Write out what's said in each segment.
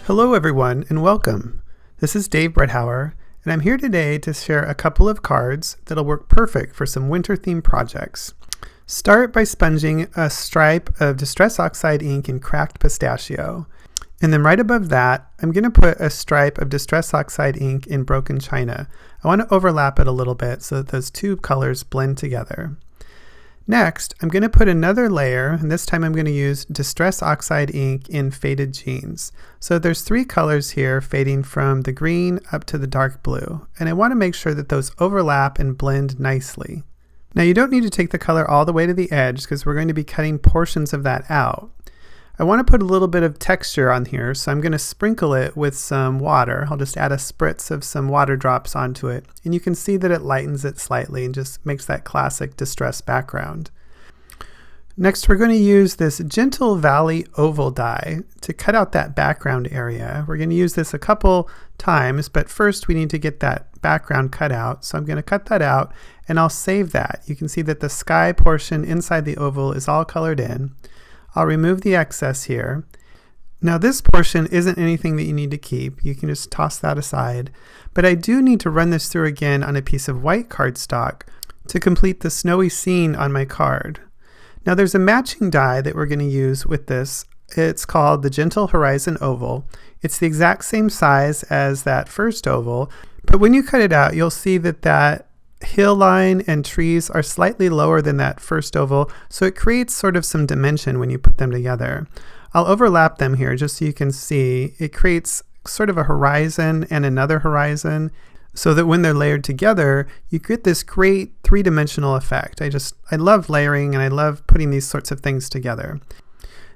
Hello everyone and welcome. This is Dave Bredhauer and I'm here today to share a couple of cards that'll work perfect for some winter themed projects. Start by sponging a stripe of Distress Oxide ink in Cracked Pistachio. And then right above that, I'm going to put a stripe of Distress Oxide ink in Broken China. I want to overlap it a little bit so that those two colors blend together. Next, I'm going to put another layer, and this time I'm going to use Distress Oxide ink in Faded Jeans. So there's three colors here fading from the green up to the dark blue, and I want to make sure that those overlap and blend nicely. Now you don't need to take the color all the way to the edge because we're going to be cutting portions of that out. I want to put a little bit of texture on here, so I'm going to sprinkle it with some water. I'll just add a spritz of some water drops onto it, and you can see that it lightens it slightly and just makes that classic distress background. Next, we're going to use this Gentle Valley oval die to cut out that background area. We're going to use this a couple times, but first we need to get that background cut out. So I'm going to cut that out and I'll save that. You can see that the sky portion inside the oval is all colored in. I'll remove the excess here. Now this portion isn't anything that you need to keep. You can just toss that aside. But I do need to run this through again on a piece of white cardstock to complete the snowy scene on my card. Now there's a matching die that we're going to use with this. It's called the Gentle Horizon Oval. It's the exact same size as that first oval, but when you cut it out, you'll see that that hill line and trees are slightly lower than that first oval, so it creates sort of some dimension when you put them together. I'll overlap them here just so you can see. It creates sort of a horizon and another horizon so that when they're layered together, you get this great three-dimensional effect. I love layering and I love putting these sorts of things together.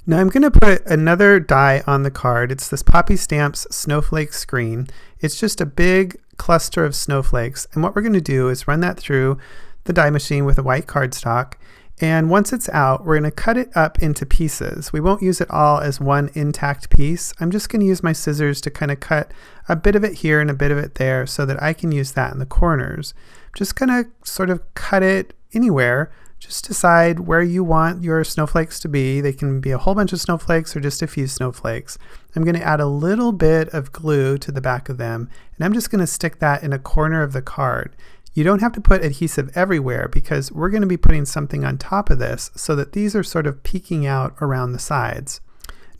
Now I'm going to put another die on the card. It's this Poppy Stamps Snowflake Screen. It's just a big cluster of snowflakes, and what we're going to do is run that through the die machine with a white cardstock, and once it's out we're going to cut it up into pieces. We won't use it all as one intact piece. I'm just going to use my scissors to kind of cut a bit of it here and a bit of it there so that I can use that in the corners. I'm just going to sort of cut it anywhere. Just decide where you want your snowflakes to be. They can be a whole bunch of snowflakes or just a few snowflakes. I'm going to add a little bit of glue to the back of them, and I'm just going to stick that in a corner of the card. You don't have to put adhesive everywhere because we're going to be putting something on top of this so that these are sort of peeking out around the sides.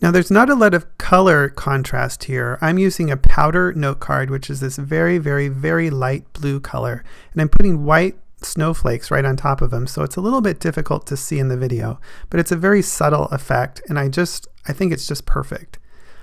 Now there's not a lot of color contrast here. I'm using a powder note card, which is this very, very, very light blue color, and I'm putting white snowflakes right on top of them, so it's a little bit difficult to see in the video, but it's a very subtle effect, and I think it's just perfect.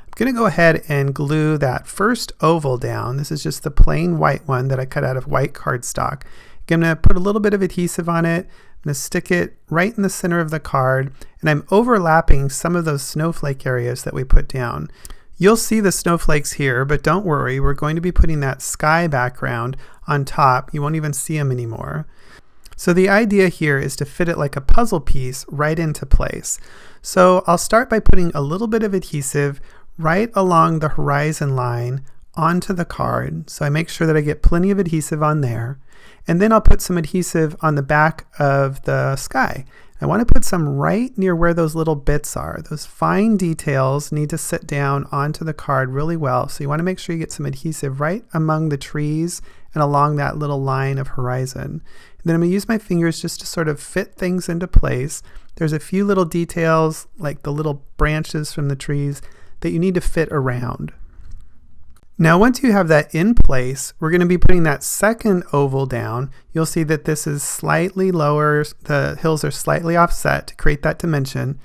I'm going to go ahead and glue that first oval down. This is just the plain white one that I cut out of white cardstock. I'm going to put a little bit of adhesive on it. I'm going to stick it right in the center of the card, and I'm overlapping some of those snowflake areas that we put down. You'll see the snowflakes here, but don't worry, we're going to be putting that sky background on top. You won't even see them anymore. So the idea here is to fit it like a puzzle piece right into place. So I'll start by putting a little bit of adhesive right along the horizon line onto the card. So I make sure that I get plenty of adhesive on there. And then I'll put some adhesive on the back of the sky. I want to put some right near where those little bits are. Those fine details need to sit down onto the card really well. So you want to make sure you get some adhesive right among the trees and along that little line of horizon. And then I'm going to use my fingers just to sort of fit things into place. There's a few little details like the little branches from the trees that you need to fit around. Now once you have that in place, we're going to be putting that second oval down. You'll see that this is slightly lower, the hills are slightly offset to create that dimension.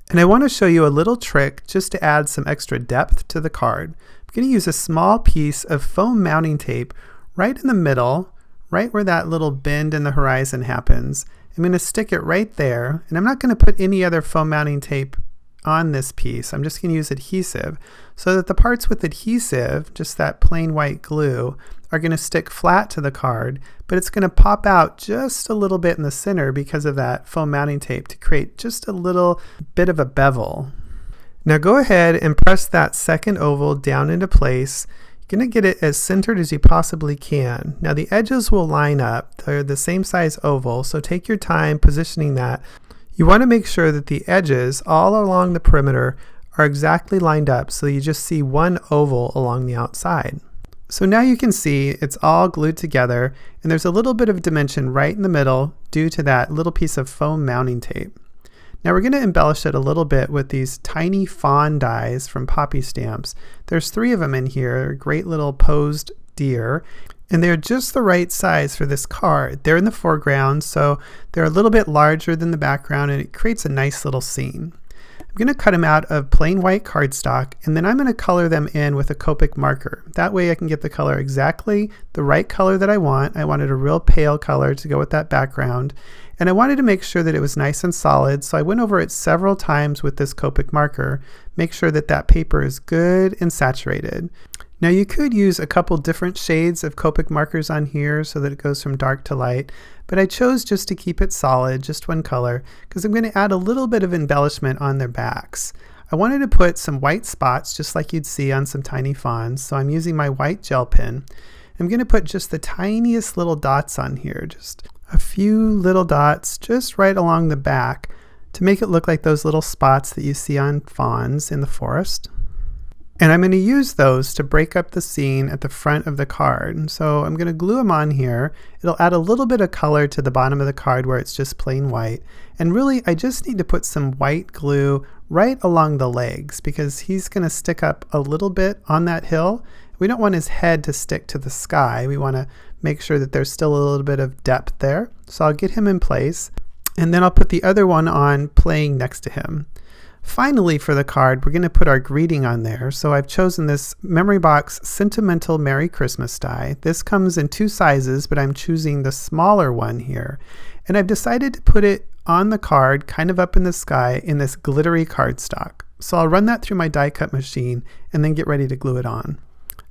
And I want to show you a little trick just to add some extra depth to the card. I'm going to use a small piece of foam mounting tape right in the middle, right where that little bend in the horizon happens. I'm going to stick it right there, and I'm not going to put any other foam mounting tape on this piece. I'm just going to use adhesive so that the parts with adhesive, just that plain white glue, are going to stick flat to the card, but it's going to pop out just a little bit in the center because of that foam mounting tape to create just a little bit of a bevel. Now go ahead and press that second oval down into place. You're going to get it as centered as you possibly can. Now the edges will line up. They're the same size oval, so take your time positioning that. You want to make sure that the edges all along the perimeter are exactly lined up, so you just see one oval along the outside. So now you can see it's all glued together, and there's a little bit of dimension right in the middle due to that little piece of foam mounting tape. Now we're going to embellish it a little bit with these tiny fawn dies from Poppy Stamps. There's 3 of them in here, great little posed deer, and they're just the right size for this card. They're in the foreground, so they're a little bit larger than the background, and it creates a nice little scene. I'm going to cut them out of plain white cardstock, and then I'm going to color them in with a Copic marker. That way I can get the color exactly the right color that I want. I wanted a real pale color to go with that background, and I wanted to make sure that it was nice and solid, so I went over it several times with this Copic marker. Make sure that that paper is good and saturated. Now you could use a couple different shades of Copic markers on here so that it goes from dark to light, but I chose just to keep it solid, just one color, because I'm going to add a little bit of embellishment on their backs. I wanted to put some white spots just like you'd see on some tiny fawns, so I'm using my white gel pen. I'm going to put just the tiniest little dots on here, just a few little dots just right along the back to make it look like those little spots that you see on fawns in the forest. And I'm going to use those to break up the scene at the front of the card. So I'm going to glue them on here. It'll add a little bit of color to the bottom of the card where it's just plain white. And really, I just need to put some white glue right along the legs because he's going to stick up a little bit on that hill. We don't want his head to stick to the sky. We want to make sure that there's still a little bit of depth there. So I'll get him in place, and then I'll put the other one on playing next to him. Finally, for the card, we're going to put our greeting on there. So I've chosen this Memory Box Sentimental Merry Christmas die. This comes in 2 sizes, but I'm choosing the smaller one here. And I've decided to put it on the card, kind of up in the sky, in this glittery cardstock. So I'll run that through my die cut machine and then get ready to glue it on.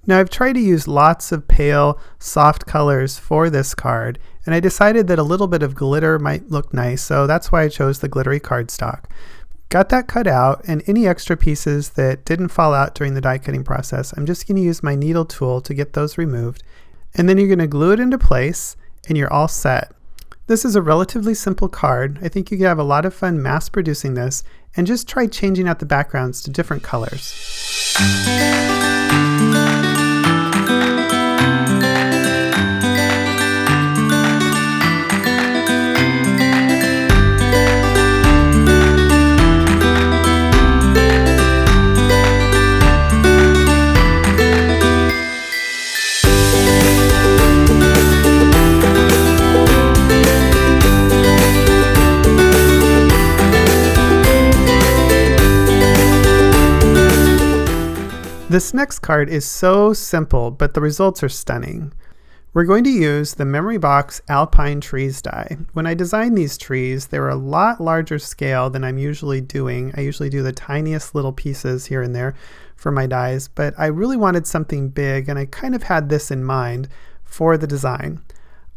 Now I've tried to use lots of pale, soft colors for this card, and I decided that a little bit of glitter might look nice, so that's why I chose the glittery cardstock. Got that cut out, and any extra pieces that didn't fall out during the die cutting process, I'm just going to use my needle tool to get those removed. And then you're going to glue it into place, and you're all set. This is a relatively simple card. I think you could have a lot of fun mass producing this, and just try changing out the backgrounds to different colors. This next card is so simple, but the results are stunning. We're going to use the Memory Box Alpine Trees die. When I designed these trees, they were a lot larger scale than I'm usually doing. I usually do the tiniest little pieces here and there for my dies, but I really wanted something big, and I kind of had this in mind for the design.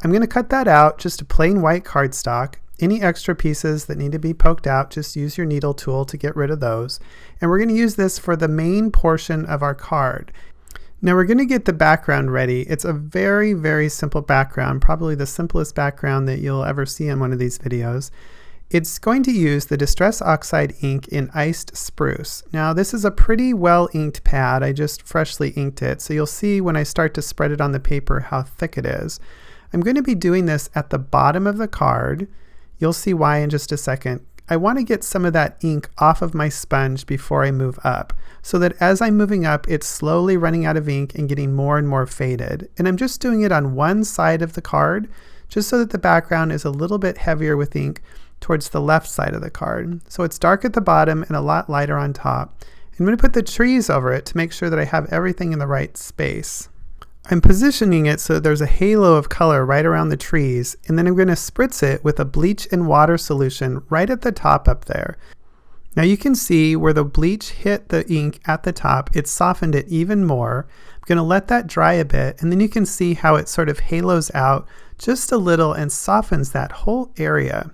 I'm going to cut that out, just a plain white cardstock. Any extra pieces that need to be poked out, just use your needle tool to get rid of those. And we're going to use this for the main portion of our card. Now we're going to get the background ready. It's a very, very simple background, probably the simplest background that you'll ever see in one of these videos. It's going to use the Distress Oxide ink in Iced Spruce. Now this is a pretty well inked pad. I just freshly inked it, so you'll see when I start to spread it on the paper how thick it is. I'm going to be doing this at the bottom of the card. You'll see why in just a second. I want to get some of that ink off of my sponge before I move up, so that as I'm moving up, it's slowly running out of ink and getting more and more faded. And I'm just doing it on one side of the card, just so that the background is a little bit heavier with ink towards the left side of the card. So it's dark at the bottom and a lot lighter on top. I'm going to put the trees over it to make sure that I have everything in the right space. I'm positioning it so there's a halo of color right around the trees, and then I'm going to spritz it with a bleach and water solution right at the top up there. Now you can see where the bleach hit the ink at the top, it softened it even more. I'm going to let that dry a bit, and then you can see how it sort of halos out just a little and softens that whole area.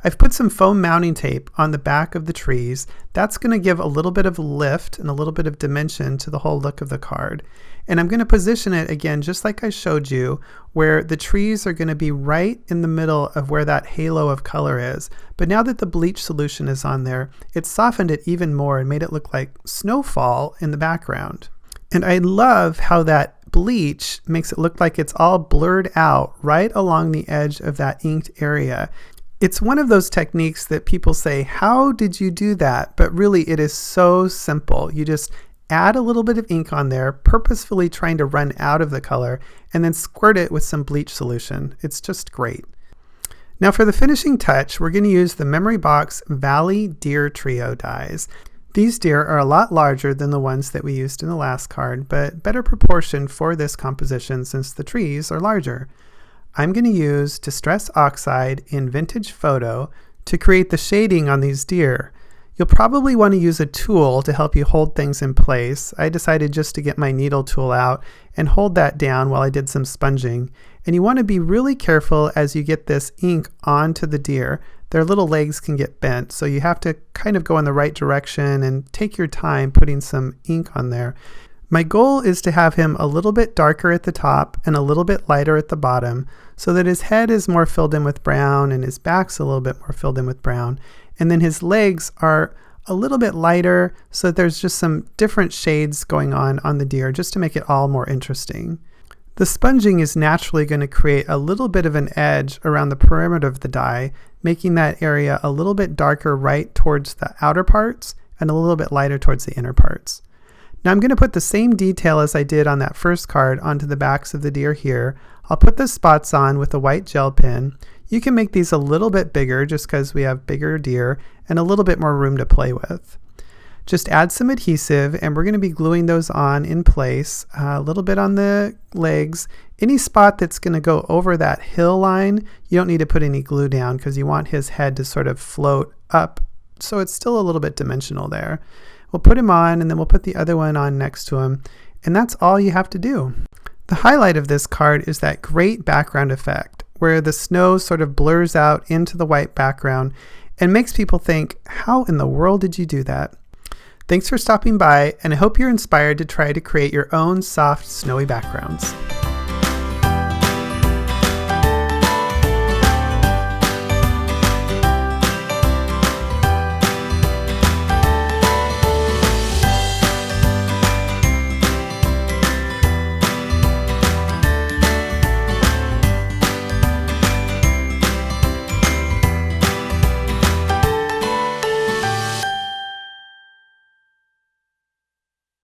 I've put some foam mounting tape on the back of the trees. That's going to give a little bit of lift and a little bit of dimension to the whole look of the card. And I'm going to position it again, just like I showed you, where the trees are going to be right in the middle of where that halo of color is. But now that the bleach solution is on there, it's softened it even more and made it look like snowfall in the background. And I love how that bleach makes it look like it's all blurred out right along the edge of that inked area. It's one of those techniques that people say, how did you do that? But really it is so simple. You just add a little bit of ink on there, purposefully trying to run out of the color, and then squirt it with some bleach solution. It's just great. Now for the finishing touch, we're going to use the Memory Box Valley Deer Trio dies. These deer are a lot larger than the ones that we used in the last card, but better proportioned for this composition since the trees are larger. I'm going to use Distress Oxide in Vintage Photo to create the shading on these deer. You'll probably want to use a tool to help you hold things in place. I decided just to get my needle tool out and hold that down while I did some sponging. And you want to be really careful as you get this ink onto the deer. Their little legs can get bent, so you have to kind of go in the right direction and take your time putting some ink on there. My goal is to have him a little bit darker at the top and a little bit lighter at the bottom so that his head is more filled in with brown and his back's a little bit more filled in with brown. And then his legs are a little bit lighter so that there's just some different shades going on the deer just to make it all more interesting. The sponging is naturally going to create a little bit of an edge around the perimeter of the die, making that area a little bit darker right towards the outer parts and a little bit lighter towards the inner parts. Now I'm going to put the same detail as I did on that first card onto the backs of the deer here. I'll put the spots on with a white gel pen. You can make these a little bit bigger just because we have bigger deer and a little bit more room to play with. Just add some adhesive and we're going to be gluing those on in place, a little bit on the legs. Any spot that's going to go over that hill line, you don't need to put any glue down because you want his head to sort of float up so it's still a little bit dimensional there. We'll put him on and then we'll put the other one on next to him, and that's all you have to do. The highlight of this card is that great background effect where the snow sort of blurs out into the white background and makes people think, how in the world did you do that? Thanks for stopping by, and I hope you're inspired to try to create your own soft, snowy backgrounds.